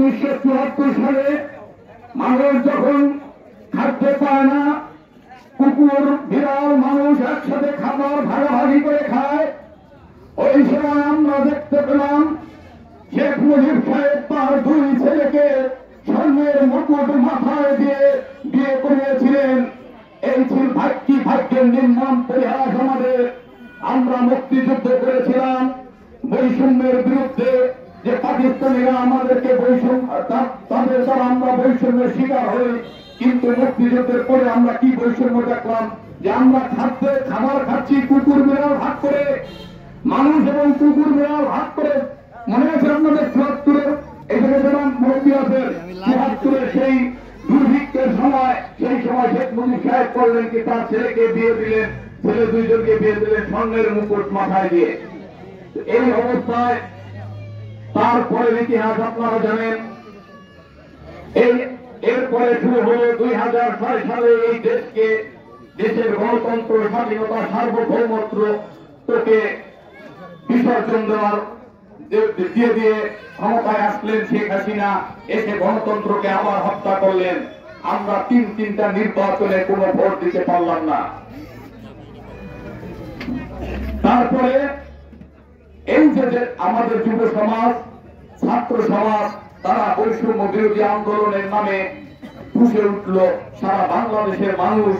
1974 সালে মানুষ যখন খাদ্য পায় না, কুকুর বিড়াল মানুষ একসাথে খাবার ভাগাভাগি করে খায়, ওই সময় আমরা দেখতে পেলাম শেখ মুজিব সাহেব তার দুই ছেলেকে স্বর্ণের মুকুট মাথায় দিয়ে বিয়ে করিয়েছিলেন। এই ছিল ভাগ্যের নির্মম পরিহাস আমাদের। আমরা মুক্তিযুদ্ধ করেছিলাম বৈষম্যের বিরুদ্ধে, যে পাকিস্তানিরা আমাদেরকে তাদের দ্বারা আমরা বৈষম্যের শিকার হই। কিন্তু মুক্তিযুদ্ধের পরে আমরা কি বৈষম্য দেখলাম, যে আমরা খাবার খাচ্ছি কুকুর বিড়াল ভাগ করে, মানুষ এবং কুকুর বিড়াল ভাগ করে। মনে আছে আপনাদের ৭৪-এর এখানে যেমন মুক্তি আছে ৭৪-এর সেই দুর্ভিক্ষের সময়, সেই সময় শেখ মুজিব সাহেব করলেন কি তার ছেলেকে বিয়ে দিলেন, ছেলে দুইজনকে বিয়ে দিলেন স্বর্ণের মুকুট মাথায় দিয়ে। এই অবস্থায় তারপরের ইতিহাস আপনারা জানেন। এরপরে শুরু হলো 2006 সালে এই দেশকে, দেশের গণতন্ত্র, স্বাধীনতা, সার্বভৌমত্বকে বিসর্জন দেওয়ার দিয়ে ক্ষমতায় আসলেন শেখ হাসিনা। এসে গণতন্ত্রকে আবার হত্যা করলেন। আমরা তিনটা নির্বাচনে কোনো ভোট দিতে পারলাম না। তারপরে এই যে আমাদের যুব সমাজ, ছাত্র সমাজ, তারা বৈষম্য বিরোধী আন্দোলনের নামে ফুঁসে উঠল। সারা বাংলাদেশের মানুষ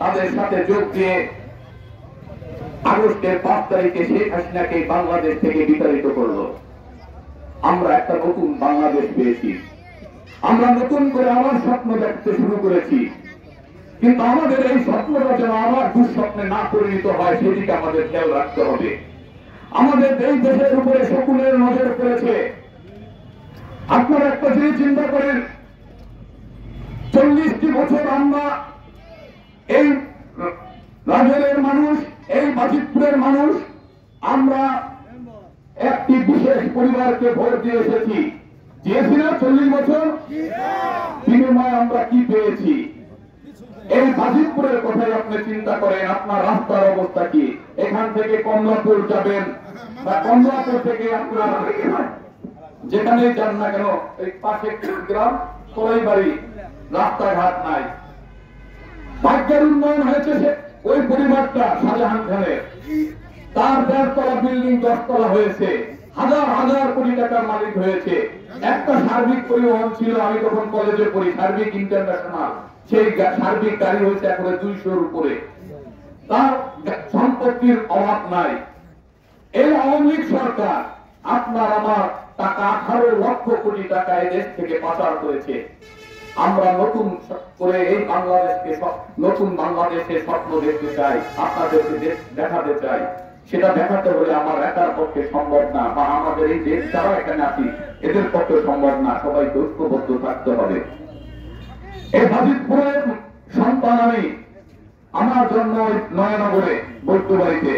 তাদের সাথে যোগ দিয়ে আগস্টের 5 তারিখে শেখ হাসিনাকে বাংলাদেশ থেকে বিতাড়িত করল। আমরা একটা নতুন বাংলাদেশ পেয়েছি। আমরা নতুন করে আমার স্বপ্ন দেখতে শুরু করেছি। কিন্তু আমাদের এই স্বপ্নটা যেন আবার দুঃস্বপ্নে না পরিণত হয়, সেদিকে আমাদের খেয়াল রাখতে হবে। আমাদের এই দেশের উপরে সকলের নজর পড়েছে। আপনারা একটা জিনিস চিন্তা করেন, 40টি বছর আমরা এই রাজের মানুষ, এই বাজিতপুরের মানুষ, আমরা একটি বিশেষ পরিবারকে ভোট দিয়ে এসেছি। দিয়েছি না 40 বছর? বিনিময়ে আমরা কি পেয়েছি? এই বাজিতপুরের কথাই আপনি চিন্তা করেন, আপনার রাস্তার অবস্থা কি? এখান থেকে কমলাপুর যাবেন, বা কমলাপুর থেকে আপনার যেখানে যান না কেন, এই পাশে গ্রাম কলাইবাড়ি, রাস্তাঘাট নাই। ভাগ্যের উন্নয়ন হয়েছে ওই পরিবারটা শাহজাহান খানের, তার 1.5 তলা বিল্ডিং 10 তলা হয়েছে, হাজার হাজার কোটি টাকার মালিক হয়েছে। একটা সার্বিক পরিবহন ছিল, আমি তখন কলেজে পড়ি, সার্বিক ইন্টারন্যাশনাল, সেই সার্বিক গাড়ি হয়েছে এখন 200-র উপরে। তার সম্পত্তির অভাব নাই। এই আওয়ামী লীগ সরকার আপনার আমার টাকা 18 লক্ষ কোটি টাকা এই দেশ থেকে পাচার করেছে। আমরা নতুন করে এই বাংলাদেশকে, নতুন বাংলাদেশের স্বপ্ন দেখতে চাই, আপনাদেরকে দেখাতে চাই। সেটা দেখাতে হলে আমার একার পক্ষে সম্ভব না, বা আমাদের এই দেশ যারা এখানে আছি এদের পক্ষে সম্ভব না। সবাইকে ঐক্যবদ্ধ থাকতে হবে। এই বাজিতপুরের সন্তান আমি, আমার জন্ম নয়ানগরে বৈদ্যবাড়িতে।